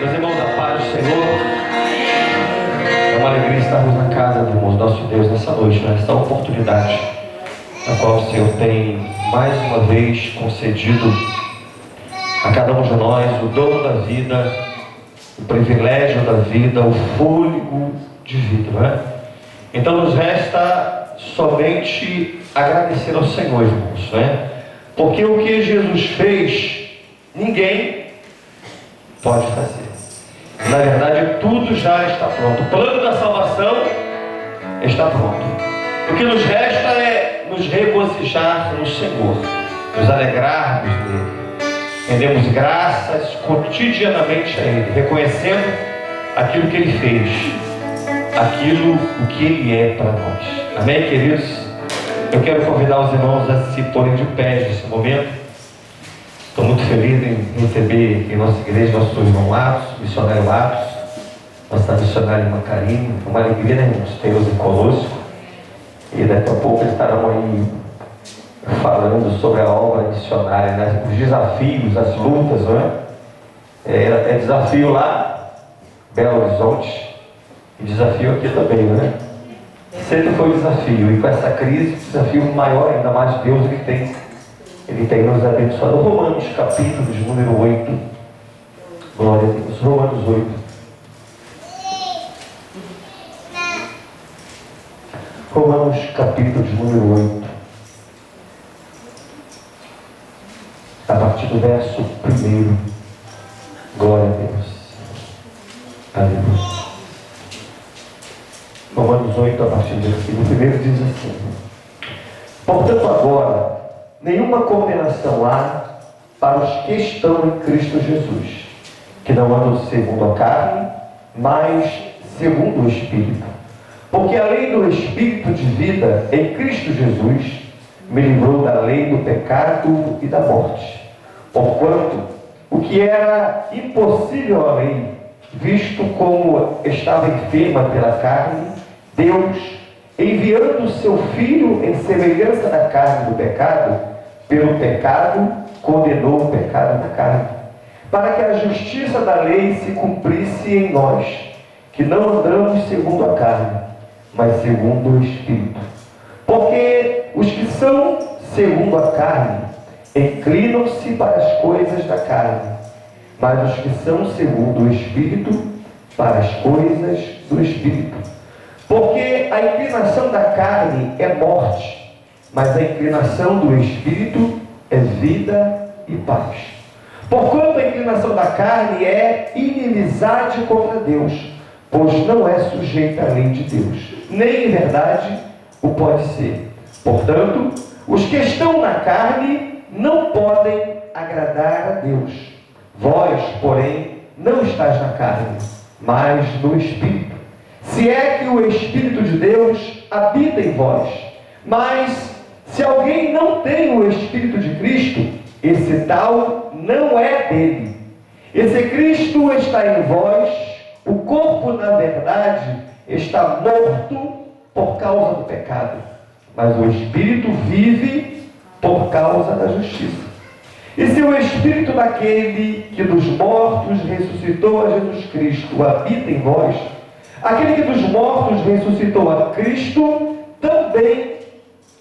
Meus irmãos, a paz do Senhor. É uma alegria estarmos na casa do nosso Deus nessa noite, nessa oportunidade, a qual o Senhor tem mais uma vez concedido a cada um de nós o dom da vida, o privilégio da vida, o fôlego de vida, não é? Então nos resta somente agradecer ao Senhor, irmãos, não é? Porque o que Jesus fez, ninguém pode fazer. Na verdade, tudo já está pronto. O plano da salvação está pronto. O que nos resta é nos regozijar no Senhor, nos alegrarmos nele, rendemos graças cotidianamente a Ele, reconhecendo aquilo que Ele fez, aquilo o que Ele é para nós. Amém, queridos? Eu quero convidar os irmãos a se porem de pé nesse momento. Estou muito feliz em receber em nossa igreja nosso irmão Atos, missionário Atos, nossa missionária irmã Karine. É uma alegria, né, irmãos, tê-los conosco. E daqui a pouco eles estarão aí falando sobre a obra missionária, né? Os desafios, as lutas, não é? É desafio lá, Belo Horizonte, e desafio aqui também, né? Sempre foi desafio, e com essa crise, desafio maior, ainda mais Deus Ele tem nos abençoado. Romanos capítulo de número 8. Glória a Deus. Romanos 8. Romanos capítulo de número 8. A partir do verso 1. Glória a Deus. Aleluia. Romanos 8, a partir do versículo 1 diz assim: portanto agora nenhuma condenação há para os que estão em Cristo Jesus, que não andam segundo a carne, mas segundo o Espírito. Porque a lei do Espírito de vida em Cristo Jesus me livrou da lei do pecado e da morte. Porquanto o que era impossível à lei, visto como estava enferma pela carne, Deus, enviando o seu Filho em semelhança da carne do pecado, pelo pecado, condenou o pecado da carne, para que a justiça da lei se cumprisse em nós, que não andamos segundo a carne, mas segundo o Espírito. Porque os que são segundo a carne, inclinam-se para as coisas da carne, mas os que são segundo o Espírito, para as coisas do Espírito. Porque a inclinação da carne é morte, mas a inclinação do Espírito é vida e paz. Porquanto a inclinação da carne é inimizade contra Deus, pois não é sujeita à lei de Deus, nem em verdade o pode ser. Portanto, os que estão na carne não podem agradar a Deus. Vós, porém, não estáis na carne, mas no Espírito. Se é que o Espírito de Deus habita em vós. Mas se alguém não tem o Espírito de Cristo, esse tal não é dele. E se Cristo está em vós, o corpo, na verdade, está morto por causa do pecado, mas o Espírito vive por causa da justiça. E se o Espírito daquele que dos mortos ressuscitou a Jesus Cristo habita em vós, aquele que dos mortos ressuscitou a Cristo também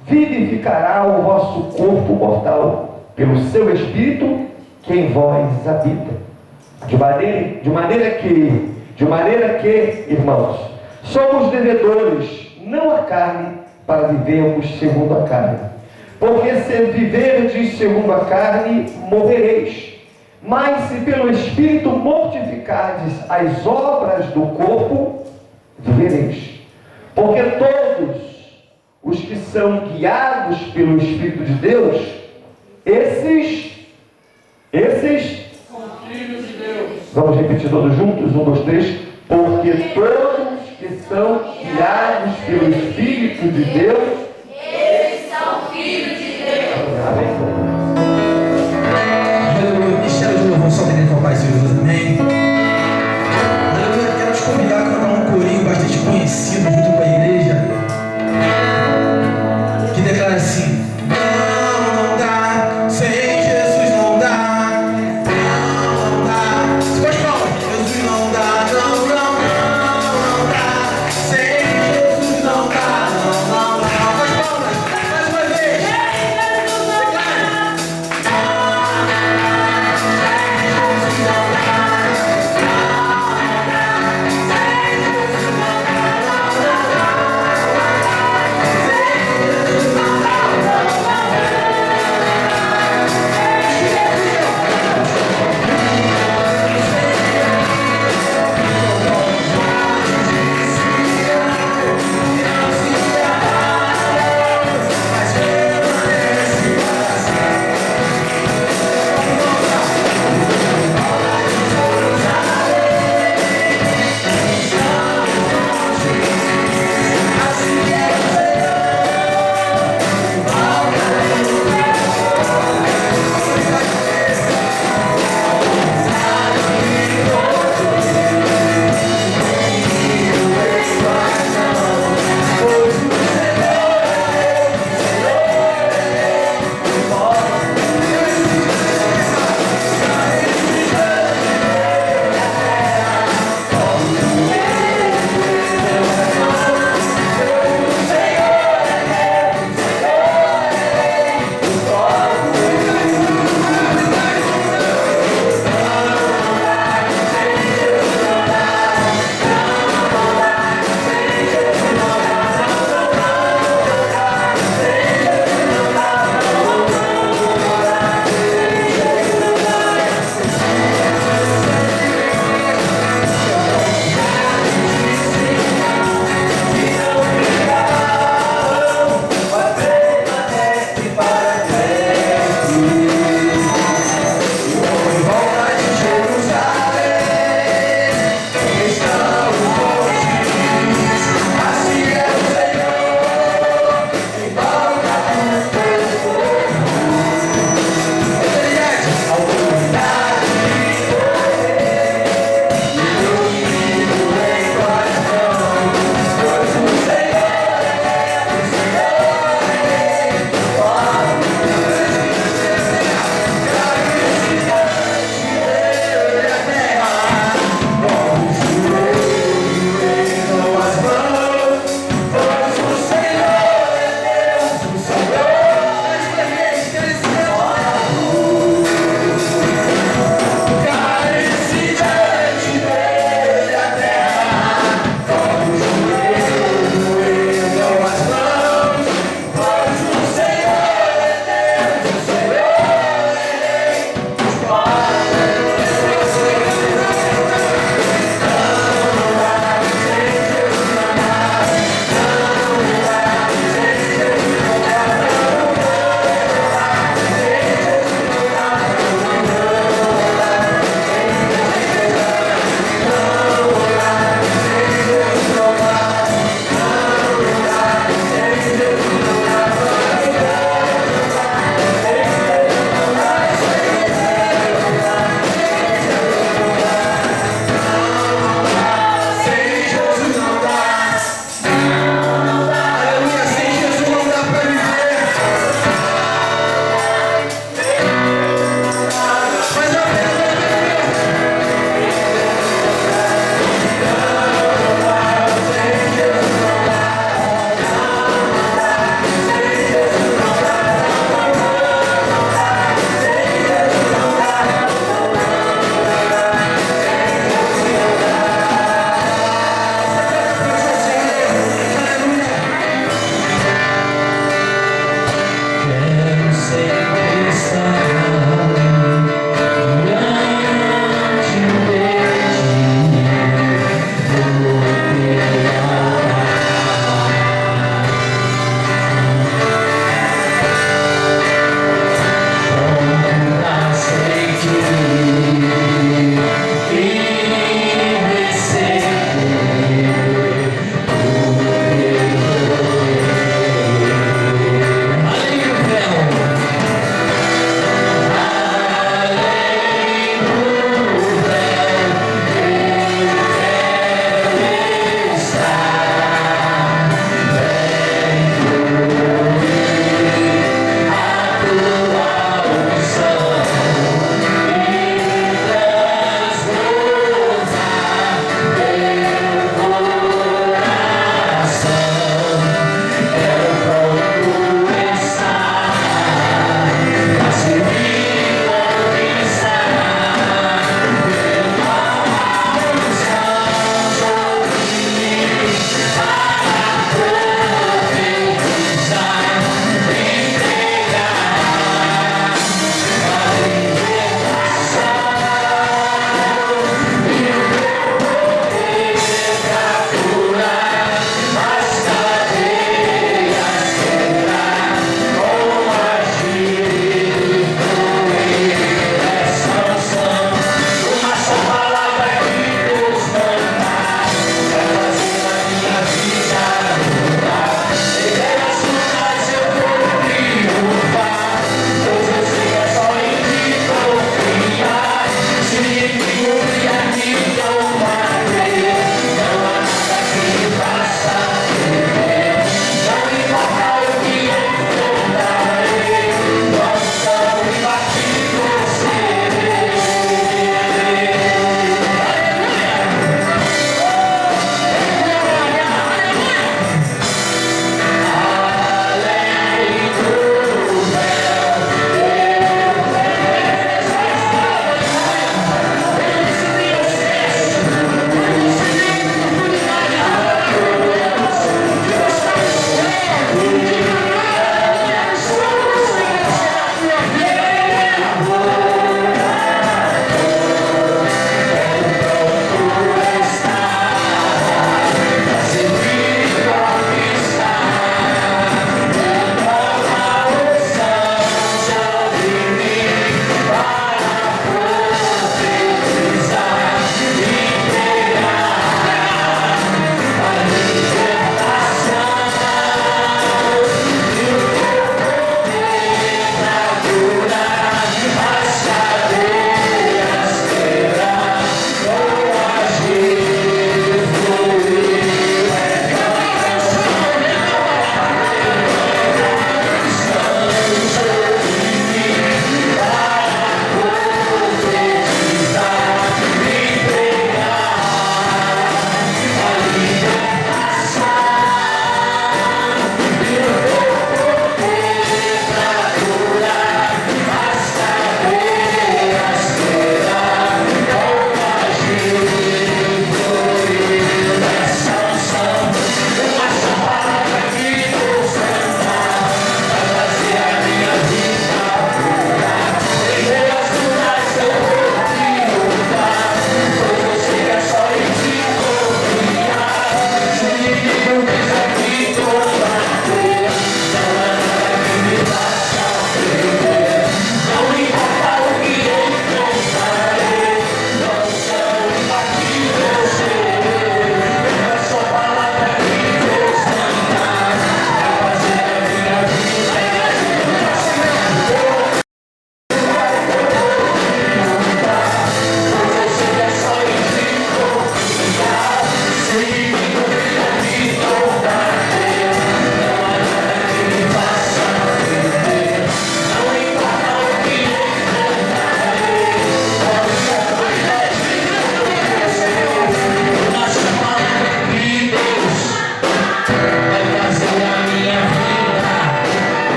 vivificará o vosso corpo mortal pelo seu Espírito que em vós habita. De maneira que, irmãos, somos devedores, não à carne, para vivermos segundo a carne. Porque se viverdes segundo a carne, morrereis. Mas se pelo Espírito mortificardes as obras do corpo, vivereis. Porque todos os que são guiados pelo Espírito de Deus, esses são filhos de Deus. Vamos repetir todos juntos? 1, 2, 3. Porque todos que são guiados pelo Espírito de Deus, eles são filhos de Deus. amém. Aleluia, ministério de louvor, só querendo ao Pai, Senhor Jesus, amém. Aleluia, quero te convidar a cantar um corinho bastante conhecido junto com a igreja, que declara assim: não dá, sem Jesus não dá, não dá. Você pode falar, Jesus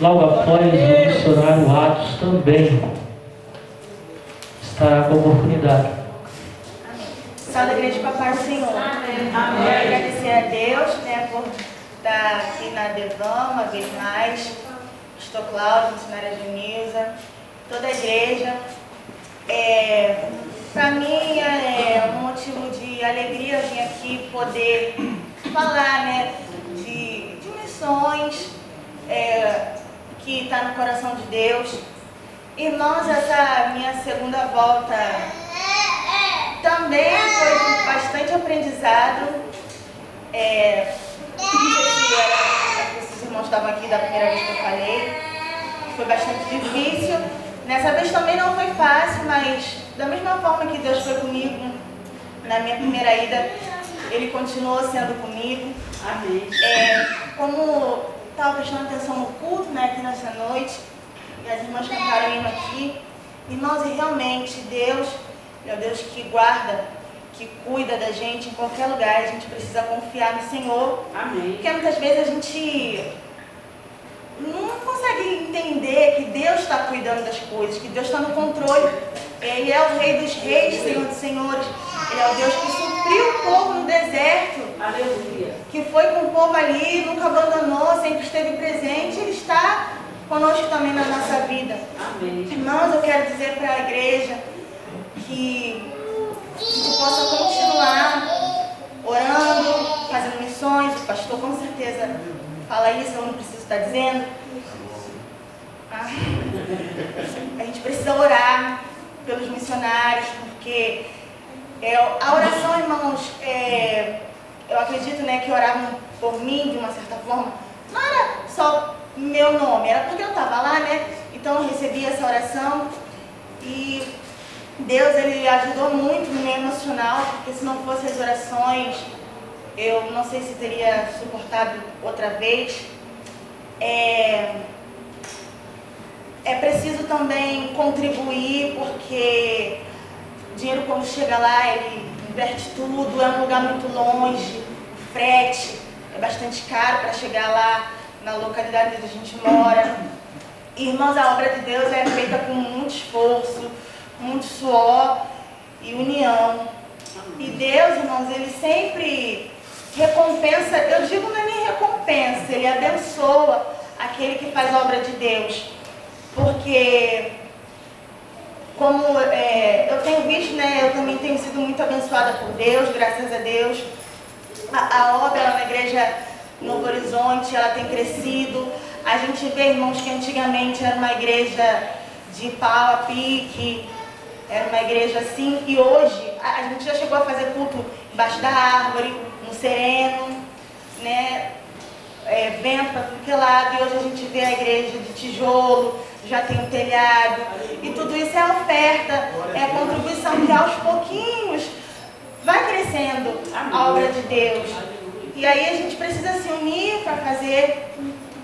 Logo após, o missionário Atos também estará com a oportunidade. Salve a igreja de Papai do Senhor. Amém. Agradecer a Deus, né, por estar aqui na Devan uma vez mais. Pastor Cláudio, missionária Junilza, toda a igreja. Para mim é um motivo de alegria vir aqui poder falar, né, de missões que está no coração de Deus. Irmãos, essa minha segunda volta também foi bastante aprendizado. Esses irmãos estavam aqui da primeira vez que eu falei. Foi bastante difícil. Nessa vez também não foi fácil, mas da mesma forma que Deus foi comigo na minha primeira ida, Ele continuou sendo comigo. Amém. Como estava prestando atenção no culto, né, aqui nessa noite, e as irmãs cantaram hino aqui, irmãos, e realmente Deus é o Deus que guarda, que cuida da gente em qualquer lugar. A gente precisa confiar no Senhor. Amém. Porque muitas vezes a gente não consegue entender que Deus está cuidando das coisas, que Deus está no controle. Ele é o Rei dos Reis, Senhor dos Senhores. Ele é o Deus que supriu o povo no deserto. Aleluia. Que foi com o povo ali, nunca abandonou, sempre esteve presente. Ele está conosco também na nossa vida. Amém. Irmãos, eu quero dizer para a igreja que a gente possa continuar orando, fazendo missões. O pastor com certeza fala isso, eu não preciso estar dizendo. A gente precisa orar pelos missionários, porque a oração, irmãos, eu acredito, né, que oravam por mim de uma certa forma. Não era só meu nome, era porque eu estava lá, né? Então eu recebi essa oração e Deus, Ele ajudou muito no meu emocional, porque se não fossem as orações, eu não sei se teria suportado outra vez. É preciso também contribuir, porque o dinheiro, quando chega lá, ele inverte tudo, é um lugar muito longe, o frete é bastante caro para chegar lá na localidade onde a gente mora. Irmãos, a obra de Deus é feita com muito esforço, muito suor e união. E Deus, irmãos, Ele sempre recompensa, eu digo não é nem recompensa, Ele abençoa aquele que faz a obra de Deus. Porque, como eu tenho visto, né, eu também tenho sido muito abençoada por Deus, graças a Deus. A obra lá na igreja Novo Horizonte, ela tem crescido. A gente vê, irmãos, que antigamente era uma igreja de pau a pique, era uma igreja assim, e hoje a gente já chegou a fazer culto embaixo da árvore, no sereno, né? Vento para tudo que é lado, e hoje a gente vê a igreja de tijolo, já tem um telhado, e tudo isso é oferta, é a contribuição que aos pouquinhos vai crescendo a obra de Deus. E aí a gente precisa se unir para fazer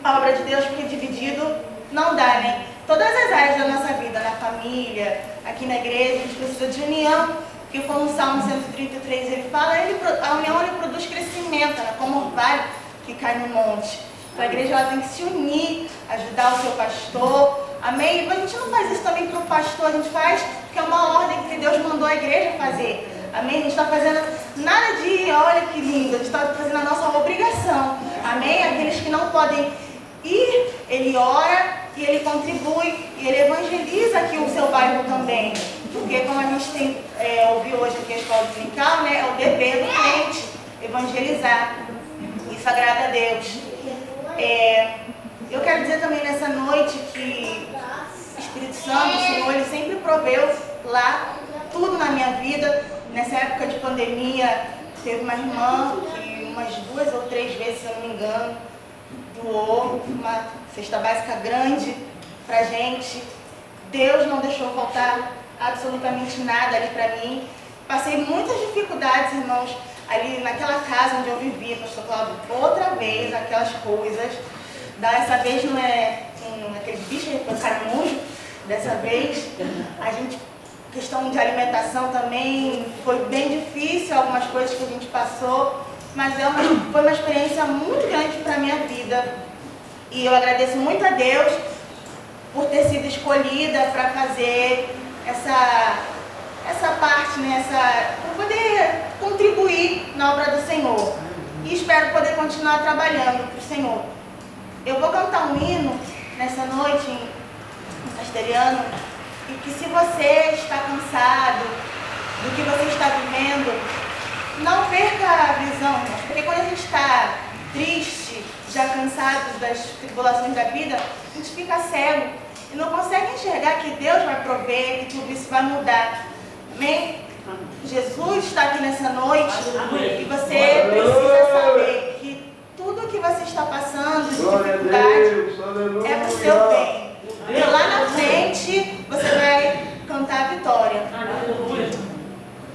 a obra de Deus, porque dividido não dá, né? Todas as áreas da nossa vida, na família, aqui na igreja, a gente precisa de união, porque como o Salmo 133 ele fala, a união ele produz crescimento, né? Como o vale que cai no monte. Então a igreja ela tem que se unir, ajudar o seu pastor, amém? Mas a gente não faz isso também para o pastor, a gente faz porque é uma ordem que Deus mandou a igreja fazer, amém? A gente está fazendo nada de, olha que lindo, a gente está fazendo a nossa obrigação, amém? Aqueles que não podem ir, ele ora e ele contribui e ele evangeliza aqui o seu bairro também, porque como a gente tem ouviu hoje aqui a escola dominical, né, é o dever do crente evangelizar. Isso agrada a Deus. Eu quero dizer também nessa noite que o Espírito Santo, o Senhor, Ele sempre proveu lá tudo na minha vida. Nessa época de pandemia, teve uma irmã que umas 2 ou 3 vezes, se eu não me engano, doou uma cesta básica grande pra gente. Deus não deixou faltar absolutamente nada ali pra mim. Passei muitas dificuldades, irmãos, ali naquela casa onde eu vivia, pastor Cláudio, outra vez aquelas coisas. Dessa vez não é aquele bicho, foi caramujo. Dessa vez, a gente, questão de alimentação também, foi bem difícil, algumas coisas que a gente passou, mas foi uma experiência muito grande para a minha vida. E eu agradeço muito a Deus por ter sido escolhida para fazer essa parte, né? Para poder contribuir na obra do Senhor. E espero poder continuar trabalhando para o Senhor. Eu vou cantar um hino nessa noite em castelhano, e que se você está cansado do que você está vivendo, não perca a visão, porque quando a gente está triste, já cansado das tribulações da vida, a gente fica cego e não consegue enxergar que Deus vai prover, que tudo isso vai mudar. Amém? Jesus está aqui nessa noite e você precisa saber que tudo que você está passando de dificuldade é para o seu bem. E lá na frente você vai cantar a vitória.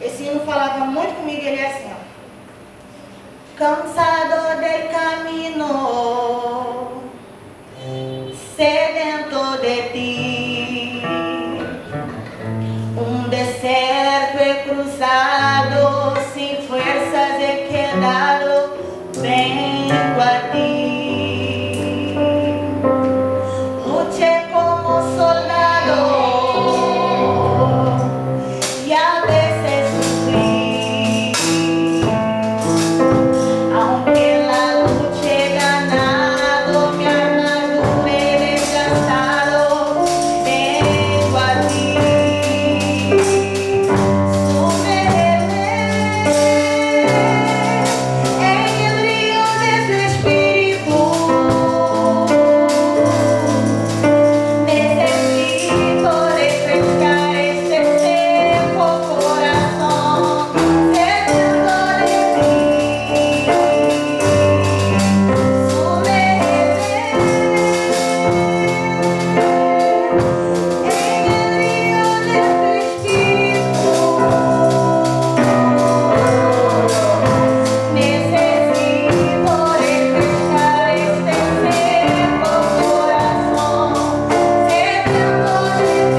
Esse hino falava muito comigo, ele é assim, ó. Cansado del camino, sedento de ti, un deserto he cruzado, sin fuerzas he quedado, vengo a ti. Luché como soldado y a veces sufrí, aunque la lucha he ganado, mi armadura he desgastado, vengo a ti. Sumérgeme en el río de tu espíritu. Necesito refrescar este seco corazón, sediento de ti. Sumérgeme en el río de tu espíritu. Necesito refrescar este seco corazón, sediento de ti.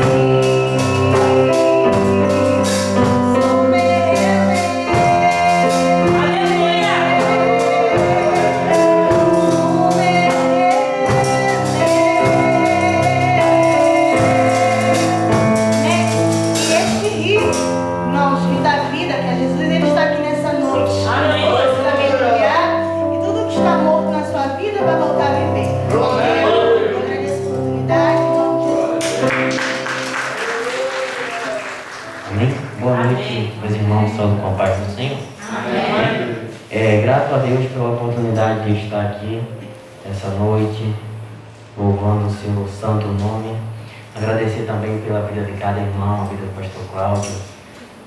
E este rio, irmãos, rio da vida, que é Jesus, ele está aqui nessa noite. Você vai mergulhar e tudo que está morto na sua vida vai voltar a viver. Eu agradeço a oportunidade, em nome de Jesus. Amém? Boa noite, meus irmãos, todos com a paz do Senhor. Grato a Deus pela oportunidade de estar aqui essa noite, louvando o seu santo nome. Agradecer também pela vida de cada irmão, a vida do pastor Cláudio,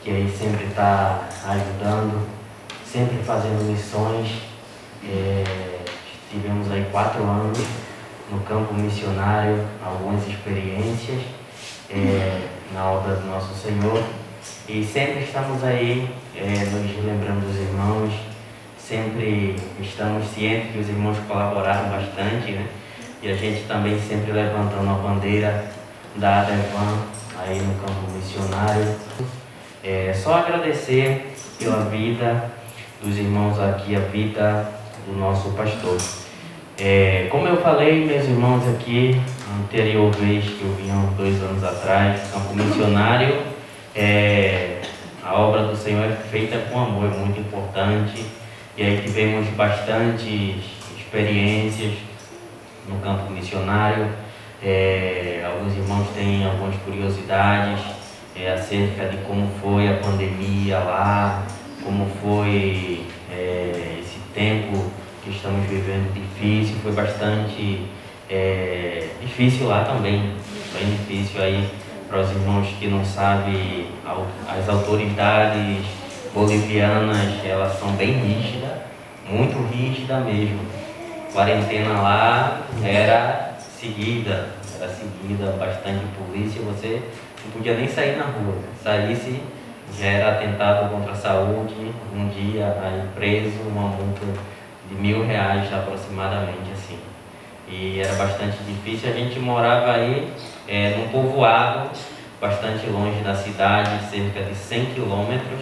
que aí sempre está ajudando, sempre fazendo missões. Tivemos aí 4 anos no campo missionário, algumas experiências na obra do nosso Senhor, e sempre estamos aí nos lembrando dos irmãos, sempre estamos cientes que os irmãos colaboraram bastante, né? E a gente também sempre levantando a bandeira da ADEVAN aí no campo missionário. Só agradecer pela vida dos irmãos aqui, a vida do nosso pastor. Como eu falei, meus irmãos, aqui, a anterior vez que eu vim, 2 anos atrás, campo missionário, a obra do Senhor é feita com amor, é muito importante. E aí tivemos bastantes experiências no campo missionário. Alguns irmãos têm algumas curiosidades acerca de como foi a pandemia lá, como foi esse tempo que estamos vivendo difícil. Foi bastante difícil lá também, bem difícil aí para os irmãos que não sabem. As autoridades bolivianas, elas são bem rígidas, muito rígidas mesmo. Quarentena lá era seguida, bastante polícia, você não podia nem sair na rua. Saísse, já era atentado contra a saúde, um dia aí preso, uma multa de R$1.000 aproximadamente, assim. E era bastante difícil. A gente morava aí num povoado bastante longe da cidade, cerca de 100 quilômetros,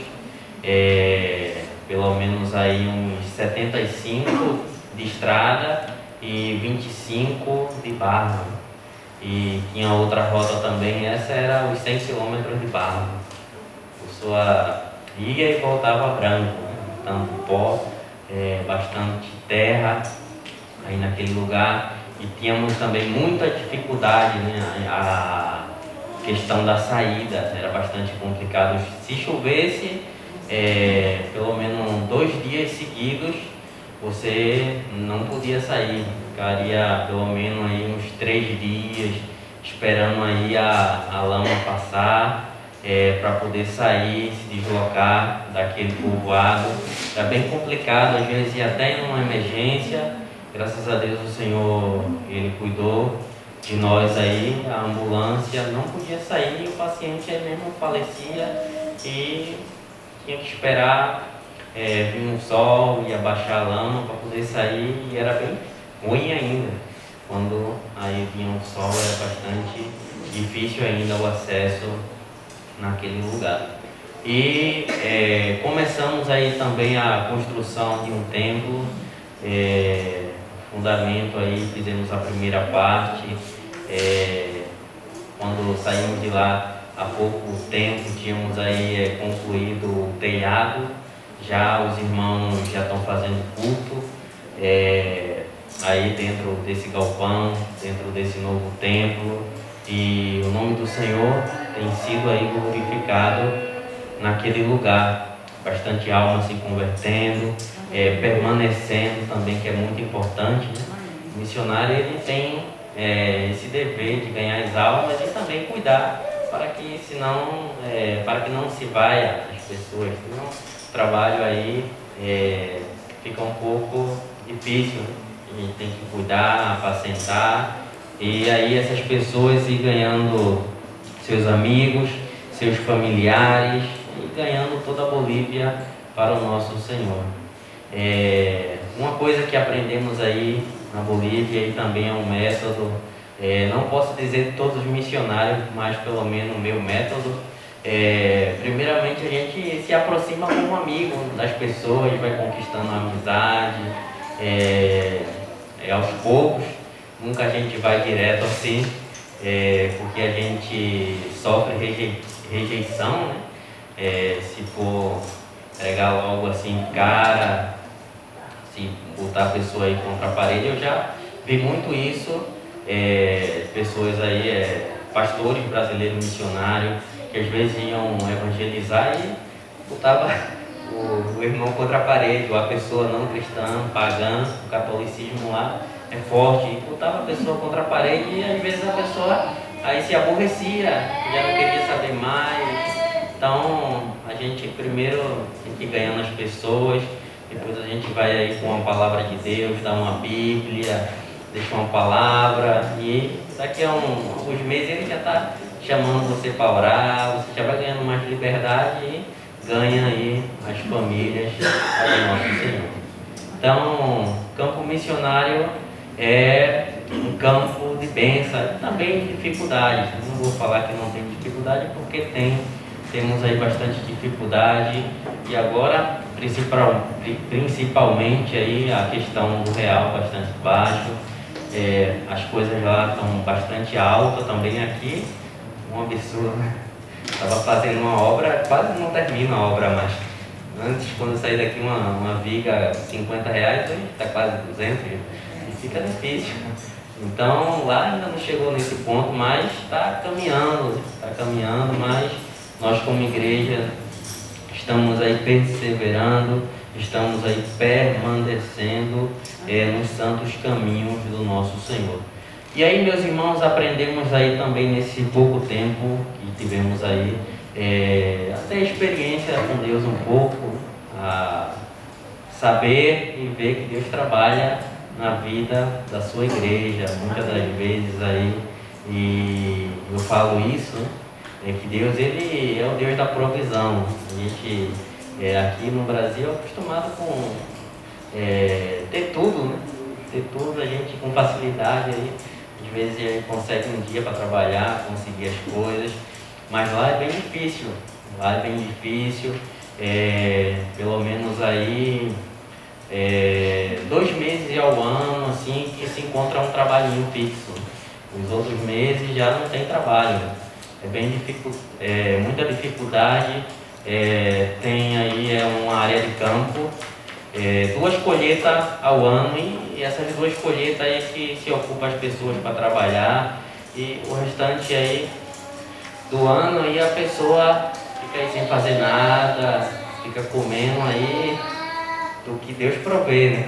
pelo menos aí uns 75 de estrada e 25 de Barra. E tinha outra rota também, essa era os 100 km de Barra. A pessoa ia e voltava branco, né? Tanto pó, bastante terra aí naquele lugar. E tínhamos também muita dificuldade, né? A questão da saída era bastante complicado. Se chovesse, pelo menos 2 dias seguidos, você não podia sair. Ficaria pelo menos aí uns 3 dias esperando aí a lama passar, para poder sair, se deslocar daquele povoado. Era bem complicado, às vezes ia até em uma emergência. Graças a Deus o Senhor, Ele cuidou de nós aí. A ambulância não podia sair e o paciente aí mesmo falecia e tinha que esperar vir um sol e abaixar a lama para poder sair, e era bem ruim ainda. Quando aí vinha um sol era bastante difícil ainda o acesso naquele lugar. E começamos aí também a construção de um templo, fundamento aí, fizemos a primeira parte. Quando saímos de lá há pouco tempo, tínhamos aí concluído o telhado, já os irmãos já estão fazendo culto aí dentro desse galpão, dentro desse novo templo, e o nome do Senhor tem sido aí glorificado naquele lugar. Bastante almas se convertendo, permanecendo também, que é muito importante, né? O missionário ele tem esse dever de ganhar as almas e também cuidar para que não se vaia as pessoas. Senão o trabalho aí fica um pouco difícil, né? A gente tem que cuidar, apacentar, e aí essas pessoas ir ganhando seus amigos, seus familiares, e ganhando toda a Bolívia para o nosso Senhor. Uma coisa que aprendemos aí na Bolívia, e também é um método, não posso dizer de todos os missionários, mas pelo menos o meu método, primeiramente a gente se aproxima como amigo das pessoas, vai conquistando a amizade, aos poucos. Nunca a gente vai direto assim, porque a gente sofre rejeição, né? Se for pregar logo assim de cara, se botar a pessoa aí contra a parede, eu já vi muito isso. Pessoas aí, pastores brasileiros missionários, que às vezes iam evangelizar e botava o irmão contra a parede, ou a pessoa não cristã, pagã. O catolicismo lá é forte, e botava a pessoa contra a parede, e às vezes a pessoa aí se aborrecia, já não queria saber mais. Então a gente primeiro tem que ir ganhando as pessoas, depois a gente vai aí com a palavra de Deus, dá uma Bíblia, deixa uma palavra, e daqui a alguns meses ele já está chamando você para orar, você já vai ganhando mais liberdade e ganha aí as famílias para o nosso Senhor. Então, campo missionário é um campo de bênção, também de dificuldades. Não vou falar que não tem dificuldade, porque temos aí bastante dificuldade, e agora principalmente aí a questão do real bastante baixo, as coisas lá estão bastante altas também aqui, um absurdo. Estava fazendo uma obra, quase não termina a obra mais. Antes, quando eu saí daqui, uma viga R$50, hoje está quase 200, e fica difícil. Então lá ainda não chegou nesse ponto, mas está caminhando, mas nós como igreja estamos aí perseverando, estamos aí permanecendo nos santos caminhos do nosso Senhor. E aí, meus irmãos, aprendemos aí também nesse pouco tempo que tivemos aí, até experiência com Deus um pouco, a saber e ver que Deus trabalha na vida da sua igreja, muitas das vezes aí, e eu falo isso, né, que Deus, Ele é o Deus da provisão. A gente aqui no Brasil é acostumado com ter tudo, né? Ter tudo, a gente com facilidade aí. Às vezes a gente consegue um dia para trabalhar, conseguir as coisas, mas lá é bem difícil. Pelo menos aí 2 meses ao ano, assim, que se encontra um trabalhinho fixo. Os outros meses já não tem trabalho. É bem muita dificuldade. Tem aí uma área de campo, 2 colheitas ao ano, e essas 2 colheitas aí que se ocupam as pessoas para trabalhar, e o restante aí do ano aí a pessoa fica aí sem fazer nada, fica comendo aí do que Deus provê, né?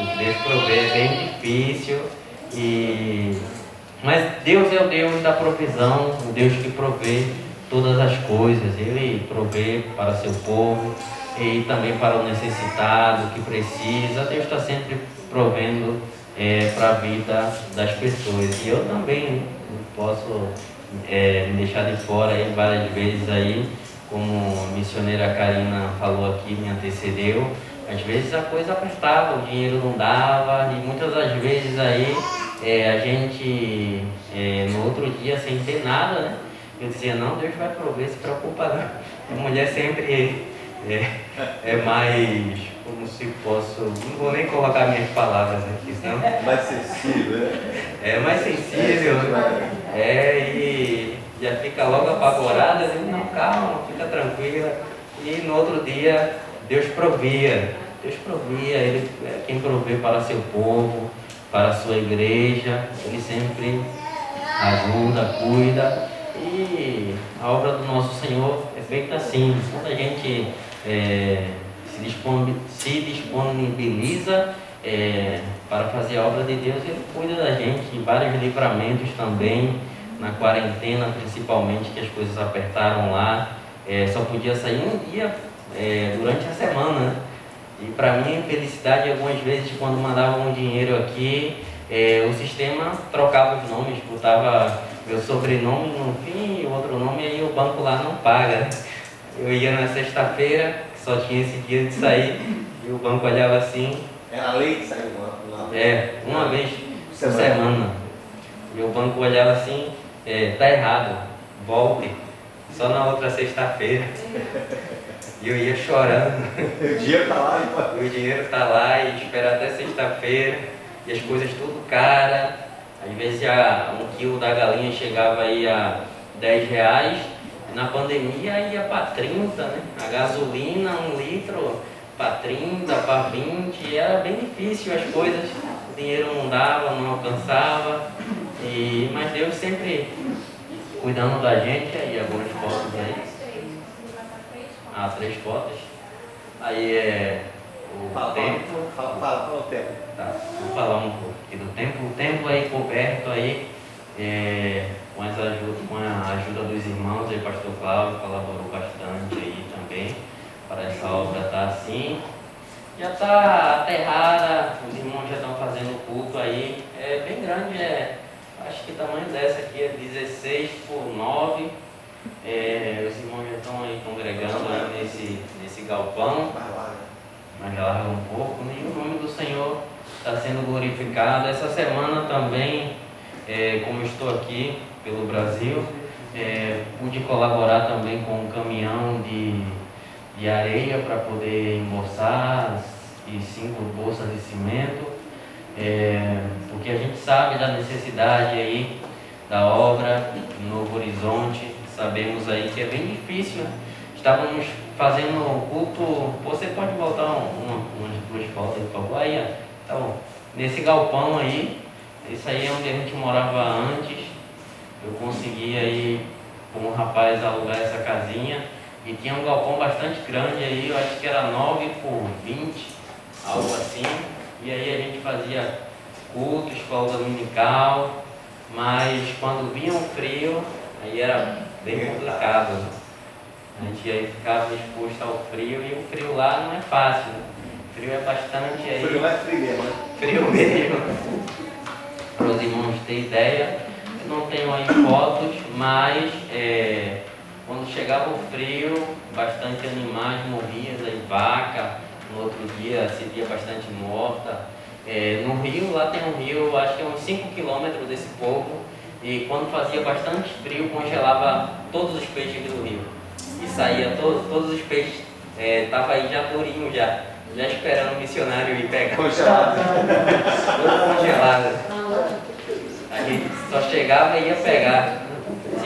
O que Deus provê é bem difícil, mas Deus é o Deus da provisão, o Deus que provê todas as coisas. Ele provê para seu povo e também para o necessitado que precisa. Deus está sempre provendo para a vida das pessoas. E eu também não posso me deixar de fora aí várias vezes aí, como a missioneira Karina falou aqui, me antecedeu. Às vezes a coisa apertava, o dinheiro não dava, e muitas das vezes aí a gente no outro dia sem ter nada, né? Eu dizia, não, Deus vai prover, se preocupa não. A mulher sempre é mais, como se posso, não vou nem colocar minhas palavras aqui, senão... Mais sensível, né? É mais sensível, e já fica logo apavorada, diz, não, calma, fica tranquila. E no outro dia, Deus provia, Ele é quem provê para seu povo, para a sua igreja, Ele sempre ajuda, cuida, e a obra do nosso Senhor é feita assim. Quando a gente se disponibiliza para fazer a obra de Deus, Ele cuida da gente, em vários livramentos também, na quarentena principalmente, que as coisas apertaram lá, só podia sair um dia durante a semana, né? E para minha infelicidade, algumas vezes quando mandavam dinheiro aqui, o sistema trocava os nomes, botava meu sobrenome no fim e o outro nome, aí o banco lá não paga. Eu ia na sexta-feira, que só tinha esse dia de sair, e o banco olhava assim. É a lei que saiu lá. Uma vez por semana. E o banco olhava assim, tá errado, volte, só na outra sexta-feira. E eu ia chorando. O dinheiro tá lá, então. O dinheiro tá lá, e esperar até sexta-feira, e as coisas tudo cara. Às vezes um quilo da galinha chegava aí a R$10, na pandemia ia para 30, né? A gasolina, 1 litro, para 30, para 20, era bem difícil as coisas, o dinheiro não dava, não alcançava, mas Deus sempre cuidando da gente. Aí algumas fotos aí, 3 fotos, aí o tempo. Fala o tempo. Tá, vou falar um pouco aqui do templo. O templo aí coberto aí, com a ajuda dos irmãos, aí o pastor Cláudio colaborou bastante aí também, para essa obra estar assim. Já está aterrada, os irmãos já estão fazendo culto aí, é bem grande, acho que o tamanho dessa aqui é 16 por 9, os irmãos já estão aí congregando aí nesse galpão. Mais larga um pouco, e o nome do Senhor está sendo glorificado. Essa semana também, como eu estou aqui pelo Brasil, pude colaborar também com um caminhão de areia para poder embolsar e 5 bolsas de cimento, porque a gente sabe da necessidade aí da obra no Novo Horizonte, sabemos aí que é bem difícil. Estávamos fazendo um culto, você pode voltar umas 2 fotos aí, por favor, aí, ó. Tá bom. Nesse galpão aí, esse aí é onde a gente morava antes. Eu consegui aí, com um rapaz, alugar essa casinha, e tinha um galpão bastante grande aí, eu acho que era 9 por 20, algo assim, e aí a gente fazia culto, escola dominical, mas quando vinha um frio, aí era bem complicado. A gente aí ficava exposto ao frio, e o frio lá não é fácil, né? O frio é bastante aí. Frio é frio mesmo, né? Frio mesmo. Para os irmãos terem ideia, eu não tenho aí fotos, mas quando chegava o frio, bastante animais morriam, aí vaca, no outro dia se via bastante morta. No rio, lá tem um rio, acho que é uns 5 quilômetros desse povo, e quando fazia bastante frio, congelava todos os peixes do rio. E saía todos os peixes, estava aí já durinho já. já esperando o missionário ir pegar. Congelado. Congelada. A gente só chegava e ia pegar.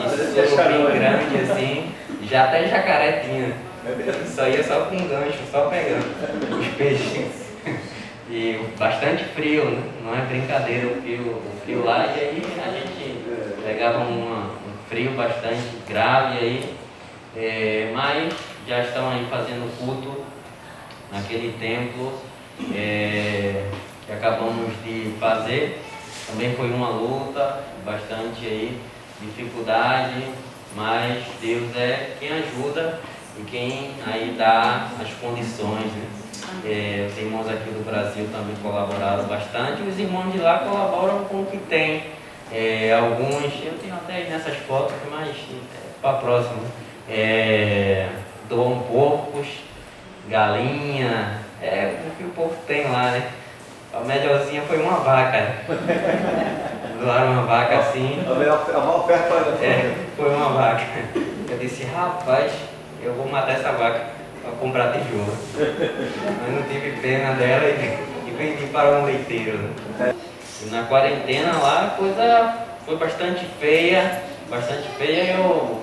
Esse surubim grande assim, já até jacaré tinha. Só ia só com gancho, só pegando os peixes. E bastante frio, né? Não é brincadeira o frio lá. E aí a gente pegava um frio bastante grave aí. Mas já estão aí fazendo culto naquele templo que acabamos de fazer. Também foi uma luta, bastante aí, dificuldade, mas Deus é quem ajuda e quem aí dá as condições, né? Os irmãos aqui do Brasil também colaboraram bastante, os irmãos de lá colaboram com o que tem. Alguns, eu tenho até aí nessas fotos, mas para a próxima. Doam porcos, galinha, o que o povo tem lá, né? A melhorzinha foi uma vaca. Doaram uma vaca assim. A maior oferta Foi uma vaca. Eu disse, rapaz, eu vou matar essa vaca para comprar tijolo. Mas não tive pena dela e vendi para um leiteiro. Né? E na quarentena lá a coisa foi bastante feia. Eu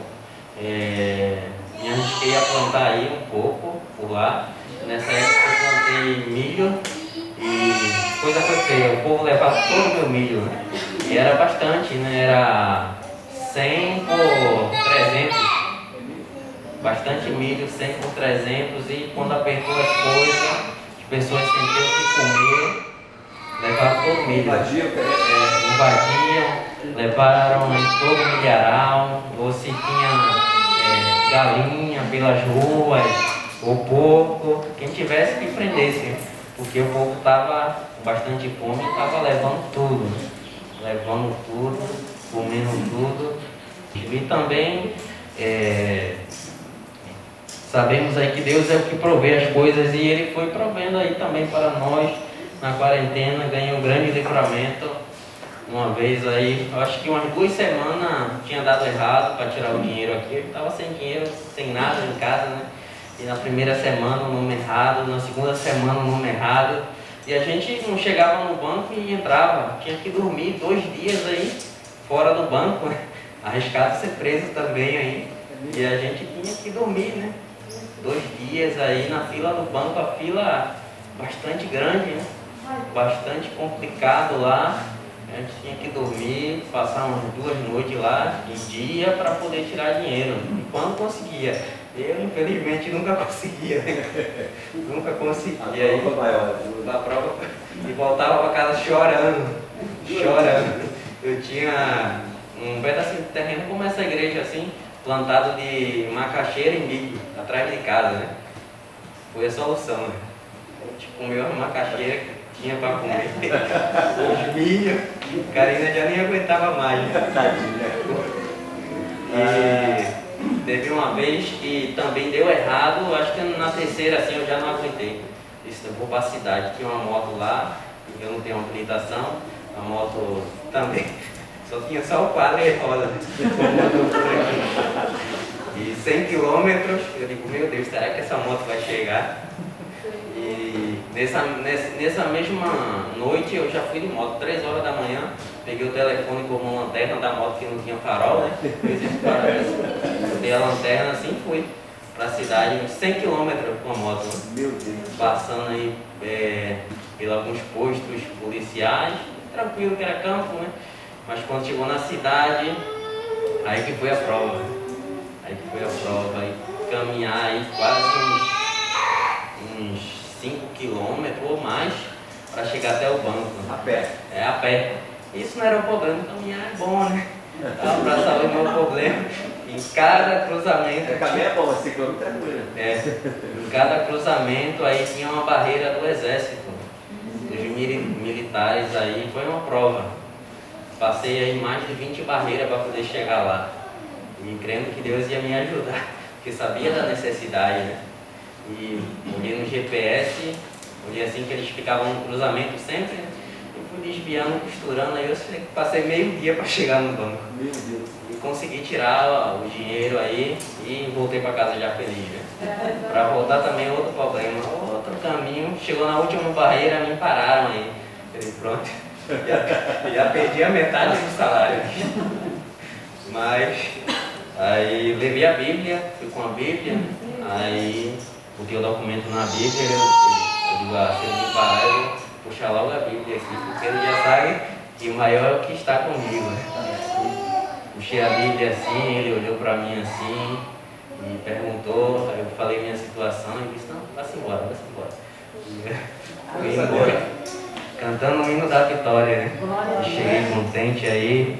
me arrisquei a plantar aí um pouco por lá. Nessa época eu plantei milho e coisa foi feia. O povo levava todo o meu milho, né? E era bastante, né? Era 100 por 300. Bastante milho, 100 por 300. E quando apertou as coisas, as pessoas sentiam que comer, levaram todo o milho. Invadiam, levaram todo o milharal. Ou se tinha galinha pelas ruas, ou porco, quem tivesse que prendesse, porque o povo estava com bastante fome e estava levando tudo, comendo tudo. E também sabemos aí que Deus é o que provê as coisas e Ele foi provendo aí também para nós na quarentena, ganhou um grande livramento. Uma vez aí, eu acho que umas 2 semanas tinha dado errado para tirar o dinheiro aqui. Eu estava sem dinheiro, sem nada em casa, né? E na primeira semana o nome errado, na segunda semana o nome errado. E a gente não chegava no banco e entrava. Tinha que dormir 2 dias aí fora do banco, né? Arriscado ser preso também aí. E a gente tinha que dormir, né? 2 dias aí na fila do banco, a fila bastante grande, né? Bastante complicado lá. A gente tinha que dormir, passar umas 2 noites lá em dia para poder tirar dinheiro. E quando conseguia, eu infelizmente nunca conseguia. Nunca conseguia. A prova maior. A prova, e voltava para casa chorando. Eu tinha um pedacinho de terreno como essa igreja assim, plantado de macaxeira e milho, atrás de casa, né? Foi a solução, né? A gente comeu a macaxeira que tinha para comer. Os milho, a Karina já nem aguentava mais. E teve uma vez que também deu errado, acho que na terceira assim eu já não aguentei. Disse, eu vou para a cidade, tinha uma moto lá, eu não tenho habilitação, a moto também, só tinha só o quadro e roda. E 100 km, eu digo, meu Deus, será que essa moto vai chegar? E nessa mesma noite eu já fui de moto, 3 horas da manhã, peguei o telefone como uma lanterna da moto que não tinha farol, né? Botei a lanterna assim e fui para a cidade, uns 100 km com a moto, né? Meu Deus. Passando aí por alguns postos policiais, tranquilo que era campo, né? Mas quando chegou na cidade, aí que foi a prova. Aí caminhar aí quase uns 5 km ou mais para chegar até o banco. A pé. A pé. Isso não era um problema, caminhar é bom, né? Dava para saber o meu problema. Em cada cruzamento. Caminhar é bom, 5 km tranquilo. Em cada cruzamento aí tinha uma barreira do exército, dos militares aí, foi uma prova. Passei aí mais de 20 barreiras para poder chegar lá. E crendo que Deus ia me ajudar, porque sabia da necessidade, né? E olhei no GPS, olhei assim que eles ficavam no cruzamento sempre, né? E fui desviando, costurando, aí eu passei meio dia para chegar no banco. Meu Deus. E consegui tirar o dinheiro aí e voltei para casa já feliz, né? Para voltar também outro problema, outro caminho, chegou na última barreira, me pararam aí. Falei, pronto, já perdi a metade do salário. Mas aí levei a Bíblia, fui com a Bíblia, aí botei o documento na Bíblia, eu digo, se ele me parar, eu vou puxar logo a Bíblia aqui, porque ele já sabe que o maior é o que está comigo. Puxei a Bíblia assim, ele olhou para mim assim, e perguntou, aí eu falei minha situação e disse, não, vai-se embora. E fui embora, cantando o hino da vitória, né? Cheguei contente aí,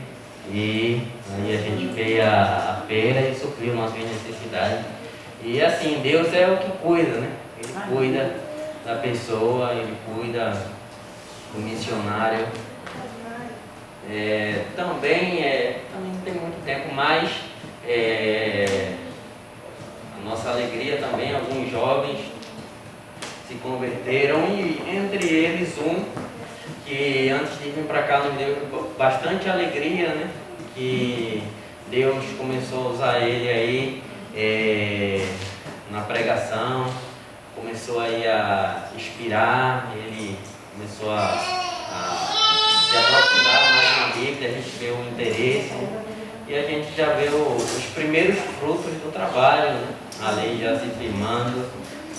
e aí a gente fez a feira e supriu nossas necessidades. E assim, Deus é o que cuida, né? Ele cuida da pessoa, ele cuida do missionário. Também não tem muito tempo, mas a nossa alegria também, alguns jovens se converteram e entre eles um que antes de vir para cá nos deu bastante alegria, né? Que Deus começou a usar ele aí na pregação, começou aí a inspirar, ele começou a se aprofundar mais na Bíblia, a gente vê o interesse e a gente já vê os primeiros frutos do trabalho, né? A lei já se firmando,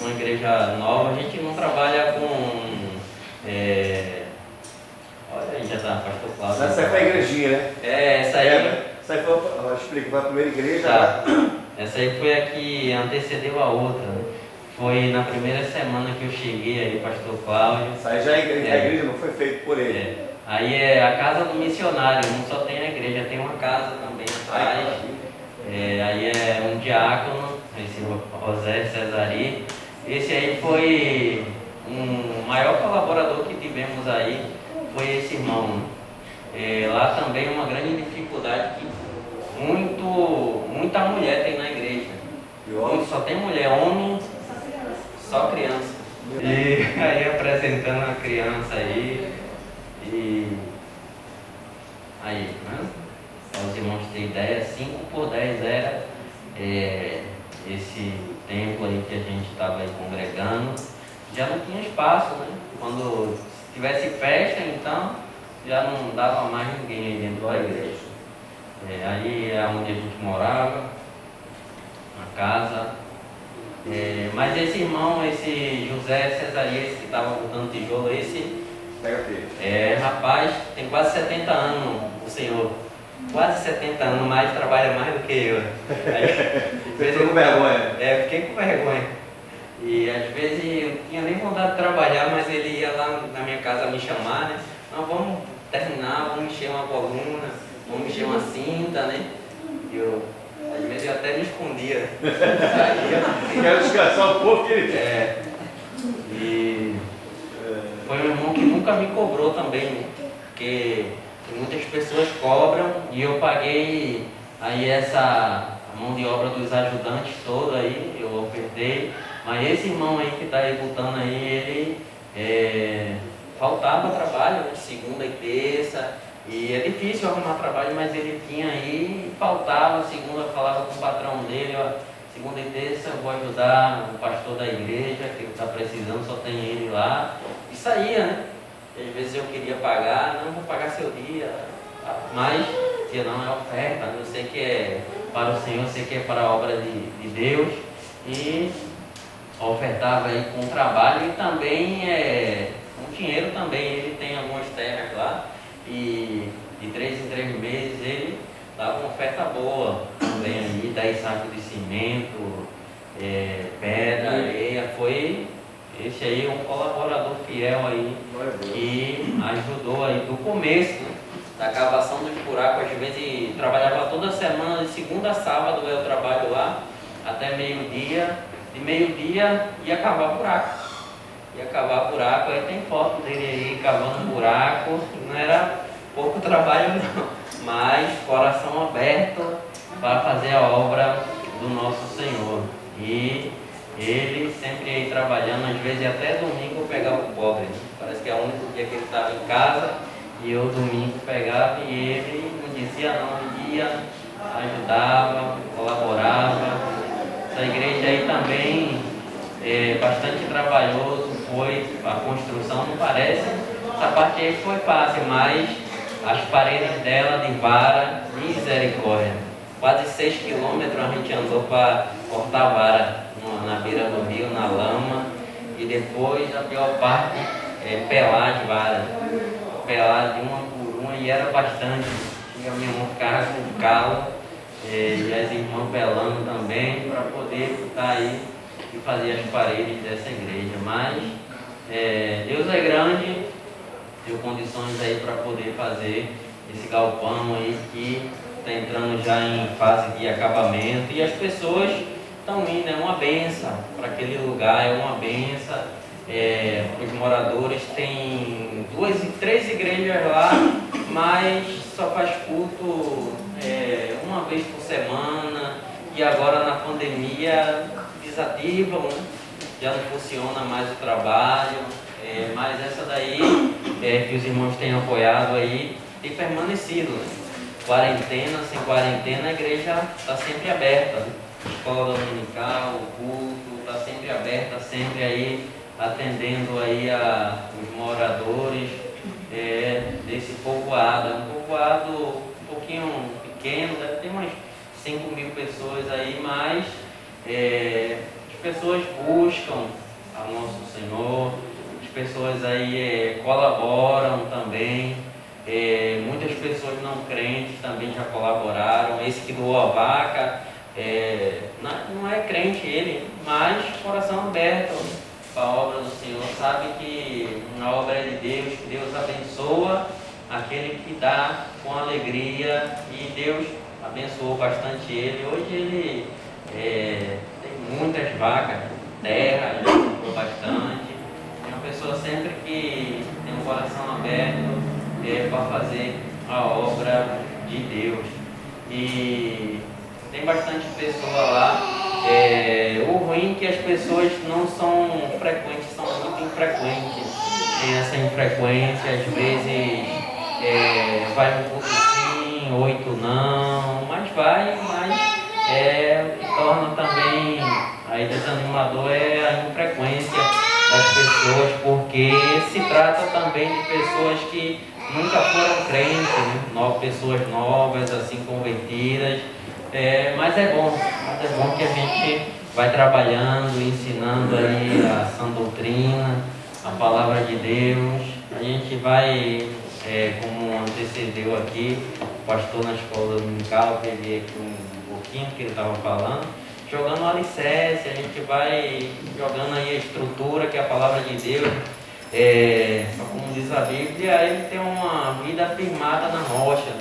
uma igreja nova, a gente não trabalha com... olha aí, já tá, pastor Cláudio. Essa aí foi a igrejinha, né? Essa aí... Essa aí foi, explica, foi a primeira igreja. Tá. Essa aí foi a que antecedeu a outra, né? Foi na primeira semana que eu cheguei aí, pastor Cláudio. Essa aí já a igreja não foi feita por ele. Aí é a casa do missionário, não só tem a igreja, tem uma casa também atrás. Aí é um diácono, esse José Cesari. Esse aí foi um maior colaborador que tivemos aí, foi esse irmão. Lá também uma grande dificuldade que muita mulher tem na igreja. Só tem mulher, homem, só criança. E aí apresentando a criança aí. E aí, né? Para os irmãos terem ideia, 5 por 10 era esse templo aí que a gente estava aí congregando. Já não tinha espaço, né? Quando tivesse festa, então já não dava mais ninguém aí dentro da igreja. Aí é onde a gente morava, na casa. Mas esse irmão, esse José Cesarias que estava botando tijolo, esse rapaz, tem quase 70 anos o senhor. Quase 70 anos, mas trabalha mais do que eu. Ficou com vergonha? Fiquei com vergonha. E às vezes eu não tinha nem vontade de trabalhar, mas ele ia lá na minha casa me chamar, né? Não, vamos terminar, vamos encher uma coluna, vamos encher uma cinta, né? E às vezes eu até me escondia. Quero descansar um pouco, querido. E foi um irmão que nunca me cobrou também, né? Porque muitas pessoas cobram e eu paguei aí essa mão de obra dos ajudantes toda aí, eu ofertei. Mas esse irmão aí que está aí botando aí, ele faltava trabalho, né? Segunda e terça, e é difícil arrumar trabalho, mas ele tinha aí, faltava, segunda falava com o patrão dele, ó, segunda e terça eu vou ajudar o pastor da igreja, que ele está precisando, só tem ele lá, e saía, né? E às vezes eu queria pagar, não vou pagar seu dia, mas dizia, não, é oferta, eu sei que é para o Senhor, eu sei que é para a obra de Deus, e ofertava aí com trabalho e também com dinheiro também. Ele tem algumas terras lá e de 3 em 3 meses ele dava uma oferta boa também aí, 10 sacos de cimento, pedra, areia. Foi esse aí um colaborador fiel aí que ajudou aí do começo, né, da cavação dos buracos. Às vezes trabalhava toda semana, de segunda a sábado eu trabalho lá até meio-dia. De meio-dia ia cavar buraco. Aí tem foto dele aí cavando buraco. Não era pouco trabalho não, mas coração aberto para fazer a obra do nosso Senhor. E ele sempre aí trabalhando, às vezes até domingo eu pegava o pobre. Parece que é o único dia que ele estava em casa e eu domingo pegava e ele não dizia não, ele ia, ajudava, colaborava. Essa igreja aí também é bastante trabalhoso, a construção, não parece, essa parte aí foi fácil, mas as paredes dela de vara, misericórdia. Quase 6 quilômetros a gente andou para cortar vara na beira do rio, na lama, e depois a pior parte é pelar as varas. Pelar de uma por uma, e era bastante. E a minha mão ficava com calo, e as irmãs pelando também, para poder ficar aí e fazer as paredes dessa igreja. Mas Deus é grande, deu condições aí para poder fazer esse galpão aí que está entrando já em fase de acabamento, e as pessoas estão indo, é uma benção para aquele lugar, é uma benção. Os moradores têm 3 igrejas lá, mas só faz culto uma vez por semana, e agora na pandemia desativam, né? Já não funciona mais o trabalho, mas essa daí que os irmãos têm apoiado aí tem permanecido, né? Quarentena, sem quarentena, a igreja está sempre aberta, né? Escola dominical, o culto está sempre aberta, sempre aí atendendo aí os moradores desse povoado. É um povoado um pouquinho pequeno, deve ter umas 5.000 pessoas aí, mas as pessoas buscam ao nosso Senhor, as pessoas aí colaboram também. Muitas pessoas não crentes também já colaboraram. Esse que doou a vaca não é crente ele, mas coração aberto para a obra do Senhor, sabe que a obra é de Deus, que Deus abençoa aquele que dá com alegria, e Deus abençoou bastante ele. Hoje ele tem muitas vacas, terra, ele comprou bastante. É uma pessoa sempre que tem um coração aberto para fazer a obra de Deus. E tem bastante pessoa lá. O ruim é que as pessoas não são frequentes, são muito infrequentes. Tem essa infrequência, às vezes vai um pouco sim, 8 não, mas vai, torna também aí desanimador a infrequência das pessoas, porque se trata também de pessoas que nunca foram crentes, né? Pessoas novas, assim, convertidas. Mas é bom que a gente vai trabalhando, ensinando aí a sã doutrina, a palavra de Deus. A gente vai, como antecedeu aqui, o pastor na escola dominical, teve aqui um pouquinho que ele estava falando, jogando o alicerce, a gente vai jogando aí a estrutura, que é a palavra de Deus. Como diz a Bíblia, ele tem uma vida firmada na rocha,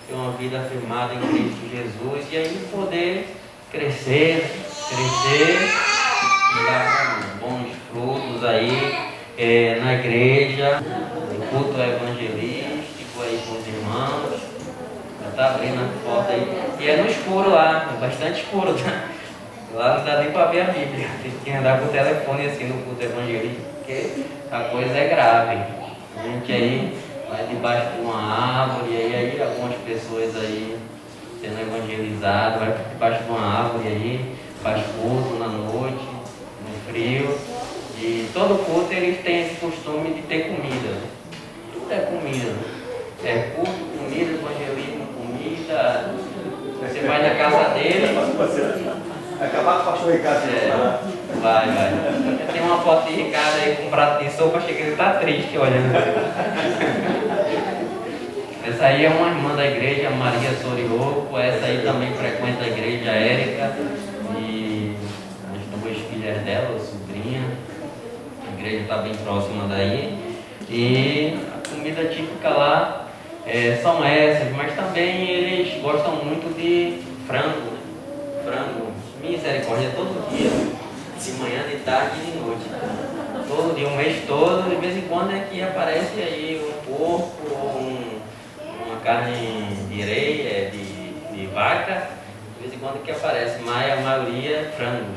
ter uma vida firmada em Cristo Jesus, e aí poder crescer e dar bons frutos aí na igreja, no culto evangelístico aí com os irmãos. Já está abrindo a porta aí, e é no escuro lá, bastante escuro, tá? Lá não dá nem para ver a Bíblia, tem que andar com o telefone assim no culto evangelístico, porque a coisa é grave. A gente aí vai debaixo de uma árvore, e aí algumas pessoas aí sendo evangelizadas, vai debaixo de uma árvore aí, faz culto na noite, no frio, e todo culto eles têm esse costume de ter comida. Tudo é comida. Culto, comida, evangelismo, comida. Você vai na casa dele. Acabar com o pastor Ricardo. Vai. Tem uma foto de Ricardo aí com um prato de sopa, achei que ele tá triste olhando. Essa aí é uma irmã da igreja, Maria Sorioco. Essa aí também frequenta a igreja, Érica. E as 2 filhas dela, sobrinha. A igreja está bem próxima daí. E a comida típica lá são essas, mas também eles gostam muito de frango, né? Frango, misericórdia, todo dia, de manhã, de tarde e de noite. Todo dia, o mês todo, de vez em quando é que aparece aí um porco ou uma carne de areia, de vaca, de vez em quando que aparece, mas a maioria é frango.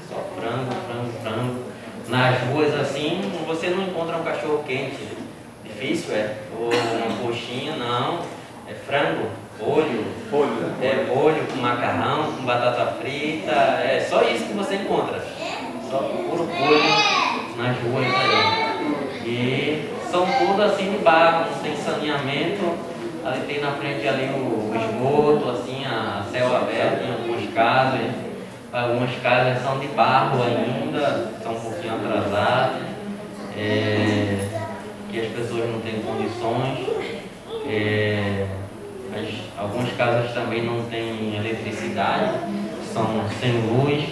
Só frango. Nas ruas assim, você não encontra um cachorro quente, né? Difícil ou uma coxinha, não, é frango, olho, molho com macarrão, com batata frita, é só isso que você encontra, só puro polho nas ruas aí. E são tudo assim de barro, não tem saneamento. Ali tem na frente ali o esgoto, assim, a céu aberto em algumas casas. Algumas casas são de barro ainda, são um pouquinho atrasadas. Que as pessoas não têm condições. Algumas casas também não têm eletricidade, são sem luz.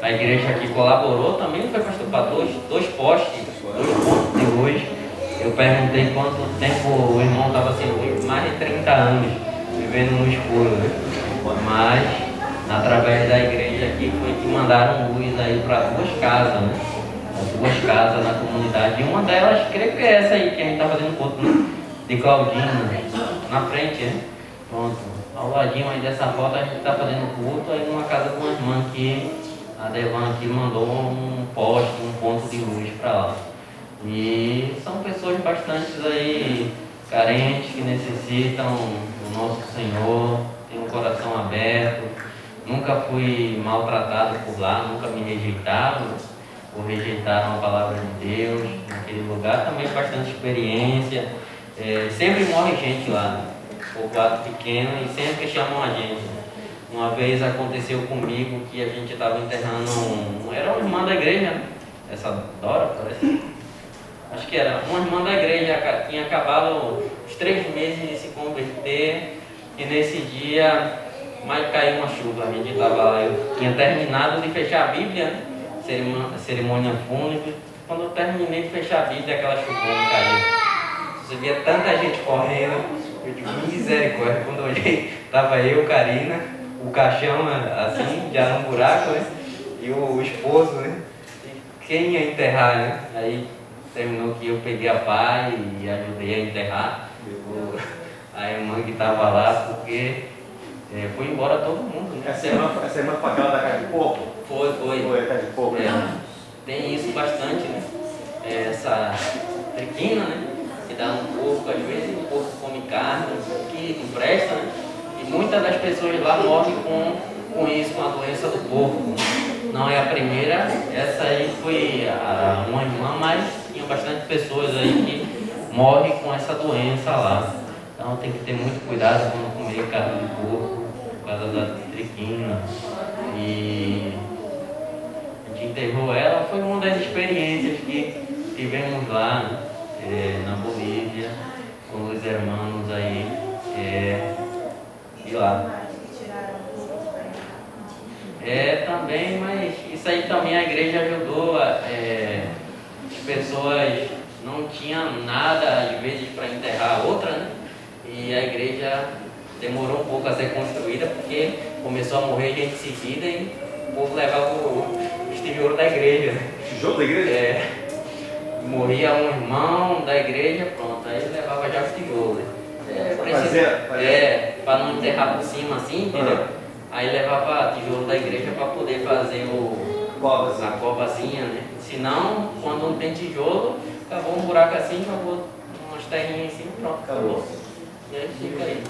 A igreja aqui colaborou também, não foi, pastor, para dois postes, 2 pontos de luz. Eu perguntei quanto tempo o irmão estava sem luz, mais de 30 anos, vivendo no escuro, né? Mas, através da igreja aqui, foi que mandaram luz aí para 2 casas, né? 2 casas na comunidade. E uma delas, creio que é essa aí que a gente está fazendo culto, né? De Claudina, na frente, né? Pronto. Ao ladinho aí dessa foto a gente está fazendo culto aí numa casa de uma irmã que a Devan aqui mandou um poste, um ponto de luz para lá. E são pessoas bastante aí carentes que necessitam do nosso Senhor, tem um coração aberto. Nunca fui maltratado por lá, nunca me rejeitaram ou rejeitaram a palavra de Deus naquele lugar. Também bastante experiência. Sempre morre gente lá, povoado pequeno, e sempre chamam a gente. Uma vez aconteceu comigo que a gente estava enterrando era uma irmã da igreja, essa Dora, parece. Acho que era uma irmã da igreja, tinha acabado os 3 meses de se converter, e nesse dia mais caiu uma chuva. A gente estava lá, eu tinha terminado de fechar a Bíblia, cerimônia fúnebre. Quando eu terminei de fechar a Bíblia, aquela chuvona caiu. Você via tanta gente correndo, eu digo, misericórdia. Quando eu olhei, estava eu, Karina, o caixão assim, já num buraco, né? E o esposo, né? E quem ia enterrar, né? Aí terminou que eu peguei a pá e ajudei a enterrar a irmã que estava lá, porque foi embora todo mundo, né? Essa irmã foi aquela da cara de porco? Foi. Foi, cara de porco. Tem isso bastante, né? Essa triquina, né? Que dá um porco, às vezes o porco come carne, que não presta, né? E muitas das pessoas lá morrem com isso, com a doença do porco. Não é a primeira, essa aí foi uma irmã, mas tinha bastante pessoas aí que morrem com essa doença lá. Então tem que ter muito cuidado quando comer carne de porco, por causa da triquina. E a gente enterrou ela, foi uma das experiências que tivemos lá, na Bolívia, com os irmãos aí de lá. Também, mas isso aí também a igreja ajudou. As pessoas não tinham nada, às vezes, para enterrar a outra, né? E a igreja demorou um pouco a ser construída, porque começou a morrer gente seguida e o povo levava os tijolos da igreja. Tijolo da igreja? Morria um irmão da igreja, pronto, aí levava já os tijolos. Para não enterrar por cima assim, entendeu? Aí levava tijolo da igreja para poder fazer a covazinha, né? Senão, quando não tem tijolo, acabou um buraco assim, jogou umas terrinhas assim, pronto, acabou. E aí fica aí.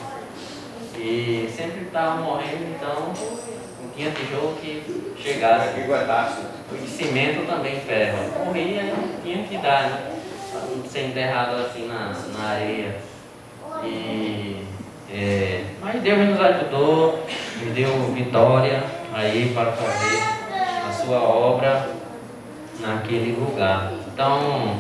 E sempre estava morrendo, então não tinha tijolo que chegasse. O de cimento também ferro. Morria e não tinha que dar, né? Para não ser enterrado assim na areia. Mas Deus nos ajudou, nos deu vitória aí para fazer a sua obra naquele lugar. Então,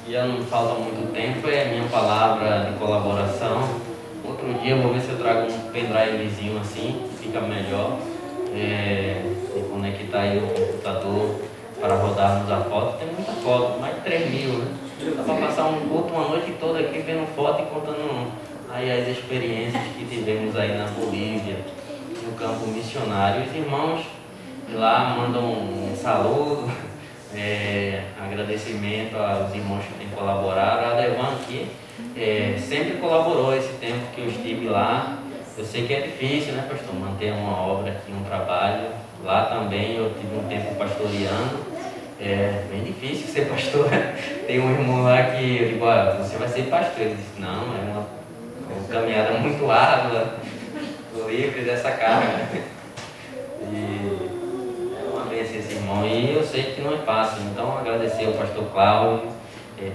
já não falta muito tempo, é a minha palavra de colaboração. Outro dia eu vou ver se eu trago um pendrivezinho assim, fica melhor. E conectar aí o computador para rodarmos a foto. Tem muita foto, mais de 3.000, né? Dá para passar um culto uma noite toda aqui vendo foto e contando aí as experiências que tivemos aí na Bolívia, no campo missionário. Os irmãos lá mandam um saludo, agradecimento aos irmãos que têm colaborado. A Devan aqui sempre colaborou esse tempo que eu estive lá. Eu sei que é difícil, né, pastor, manter uma obra aqui, um trabalho. Lá também eu tive um tempo pastoreando. É bem difícil ser pastor. Tem um irmão lá que eu digo, você vai ser pastor. Ele disse, não, é uma caminhada muito árdua, livre dessa carga. E é uma bênção. conhecer esse irmão e eu sei que não é fácil. Então, agradecer ao pastor Cláudio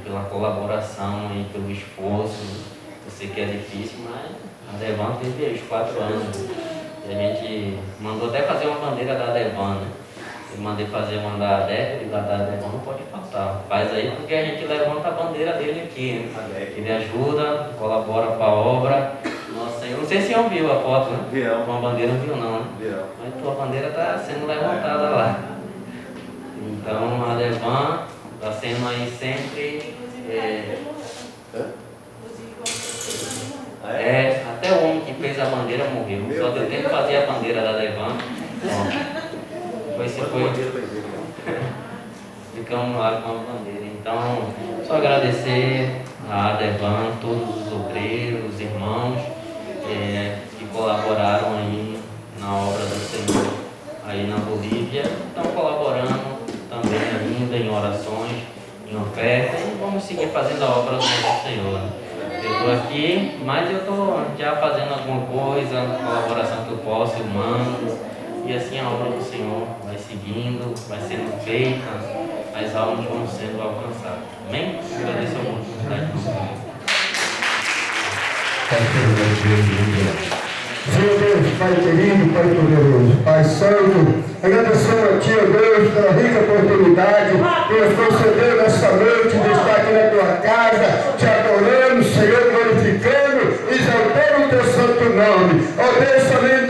pela colaboração e pelo esforço. Eu sei que é difícil, mas a Devan teve aí os 4 anos. E a gente mandou até fazer uma bandeira da Devan, né? Eu mandei fazer uma da Deca e da Devan não pode faltar. Faz aí porque a gente levanta a bandeira dele aqui, né? Ele ajuda, colabora para a obra. Nossa, eu não sei se eu viu a foto, né? Viu. Uma bandeira não viu não, né? Viu. Mas tua bandeira está sendo levantada lá. Então a Devan está sendo aí sempre. Até o homem que fez a bandeira morreu. Só deu tempo de fazer a bandeira da Devan. Depois se foi. Ficamos lá com a bandeira. Então, só agradecer a Devan, todos os obreiros, os irmãos que colaboraram aí na obra do Senhor aí na Bolívia. Estão colaborando também ainda em orações, em oferta, e vamos seguir fazendo a obra do nosso Senhor. Eu estou aqui, mas eu estou já fazendo alguma coisa, colaboração que eu posso, eu mando, e assim a obra do Senhor vai seguindo, vai sendo feita, as almas vão sendo alcançadas. Amém? Agradeço a oportunidade do Senhor. Senhor Deus, Pai querido, Pai poderoso, Pai santo, agradecemos a Ti, ó Deus, pela rica oportunidade que nos concedeu nesta noite de estar aqui na Tua casa, Te adorando, Senhor, glorificando, exaltando o Teu santo nome. Ó Deus, também